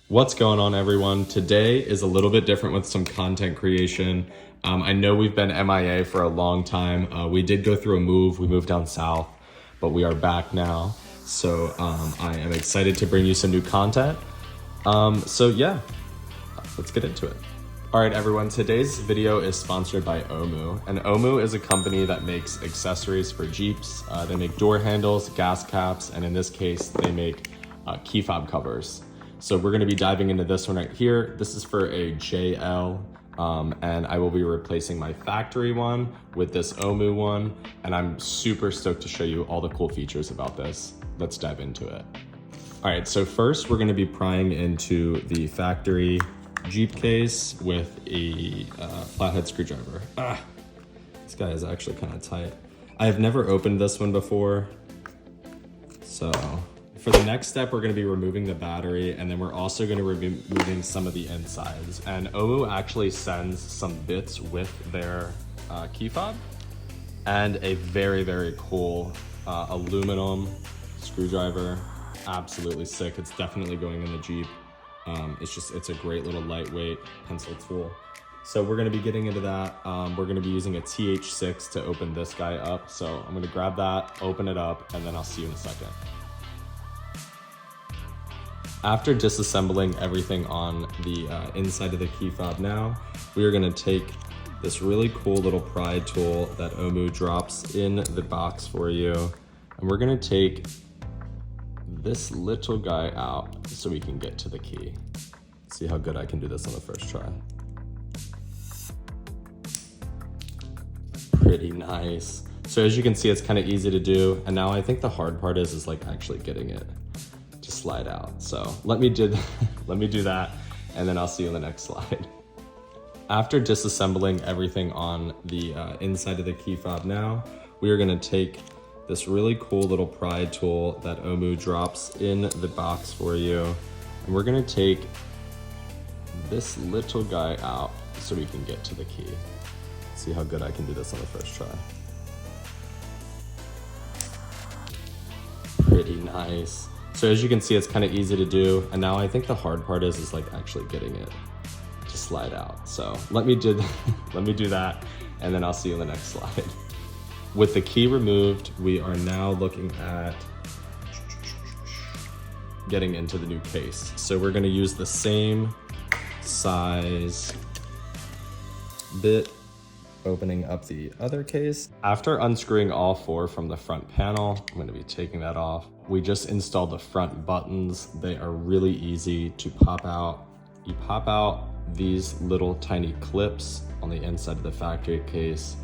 What's going on, everyone? Today is a little bit different with some content creation. I know we've been MIA for a long time. We did go through a move. We moved down south, but we are back now. So I am excited to bring you some new content. So yeah, let's get into it. All right, everyone, today's video is sponsored by OMU. And OMU is a company that makes accessories for Jeeps. They make door handles, gas caps, and in this case, they make key fob covers. So we're gonna be diving into this one right here. This is for a JL, and I will be replacing my factory one with this OMU one, and I'm super stoked to show you all the cool features about this. Let's dive into it. All right, so first we're gonna be prying into the factory Jeep case with a flathead screwdriver. This guy is actually kind of tight. I have never opened this one before, so for the next step, we're going to be removing the battery, and then we're also going to be removing some of the insides. And OMU actually sends some bits with their key fob and a very, very cool aluminum screwdriver. Absolutely sick. It's definitely going in the Jeep. It's a great little lightweight pencil tool. So we're going to be getting into that. We're going to be using a TH6 to open this guy up. So I'm going to grab that, open it up, and then I'll see you in a second. After disassembling everything on the inside of the key fob now, we are going to take this really cool little pry tool that OMU drops in the box for you, and we're going to take this little guy out so we can get to the key. See how good I can do this on the first try. Pretty nice. So as you can see, it's kind of easy to do, and now I think the hard part is like actually getting it to slide out. So let me do that, and then I'll see you in the next slide. After disassembling everything on the inside of the key fob now, we are going to take this really cool little pry tool that OMU drops in the box for you, and we're going to take this little guy out so we can get to the key. See how good I can do this on the first try. Pretty nice. So as you can see, it's kind of easy to do, and now I think the hard part is like actually getting it to slide out. So let me do that, and then I'll see you in the next slide. With the key removed, we are now looking at getting into the new case. So we're going to use the same size bit, opening up the other case. After unscrewing all four from the front panel, I'm going to be taking that off. We just installed the front buttons. They are really easy to pop out. You pop out these little tiny clips on the inside of the factory case,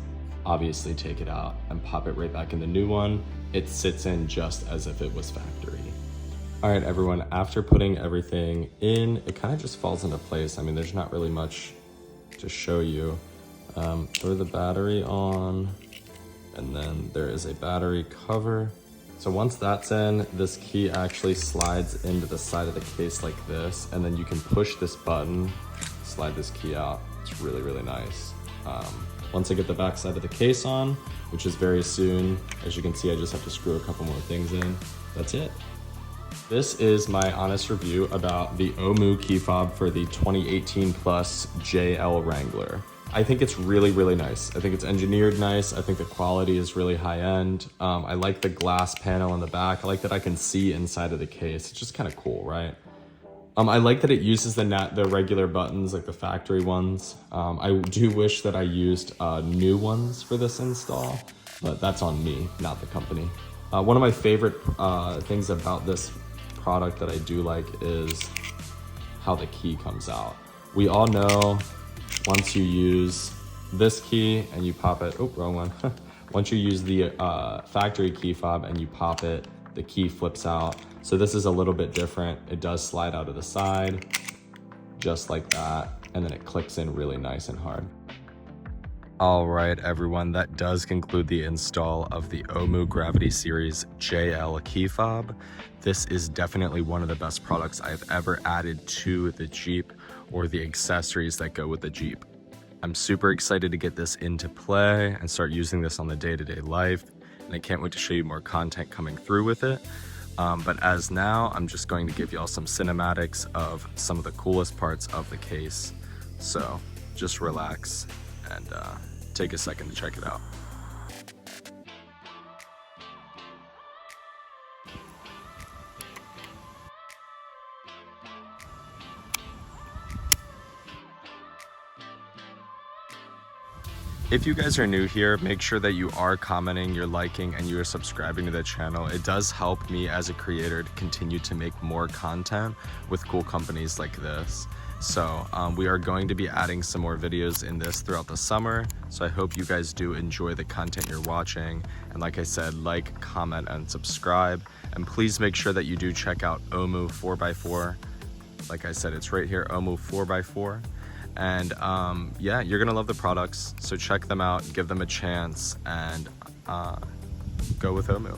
obviously take it out and pop it right back in the new one. It sits in just as if it was factory. All right, everyone, after putting everything in, it kind of just falls into place. I mean, there's not really much to show you. Throw the battery on, and then there is a battery cover. So once that's in, this key actually slides into the side of the case like this, and then you can push this button, slide this key out. It's really, really nice. Once I get the back side of the case on, which is very soon, as you can see, I just have to screw a couple more things in. That's it. This is my honest review about the OMU key fob for the 2018 plus JL Wrangler. I think it's really, really nice. I think it's engineered nice. I think the quality is really high end. I like the glass panel in the back. I like that I can see inside of the case. It's just kind of cool, right? I like that it uses the regular buttons, like the factory ones. I do wish that I used new ones for this install, but that's on me, not the company. One of my favorite things about this product that I do like is how the key comes out. We all know once you use this key and you pop it, oh, wrong one. Once you use the factory key fob and you pop it, the key flips out. So this is a little bit different. It does slide out of the side, just like that, and then it clicks in really nice and hard. All right, everyone, that does conclude the install of the OMU Gravity Series JL key fob. This is definitely one of the best products I've ever added to the Jeep or the accessories that go with the Jeep. I'm super excited to get this into play and start using this on the day-to-day life, and I can't wait to show you more content coming through with it. But as now, I'm just going to give y'all some cinematics of some of the coolest parts of the case. So just relax and take a second to check it out. If you guys are new here, make sure that you are commenting, you're liking, and you are subscribing to the channel. It does help me as a creator to continue to make more content with cool companies like this. So we are going to be adding some more videos in this throughout the summer. So I hope you guys do enjoy the content you're watching. And like I said, like, comment, and subscribe. And please make sure that you do check out OMU4x4. Like I said, it's right here, OMU4x4. And yeah, you're gonna love the products, so check them out, give them a chance, and go with OMU.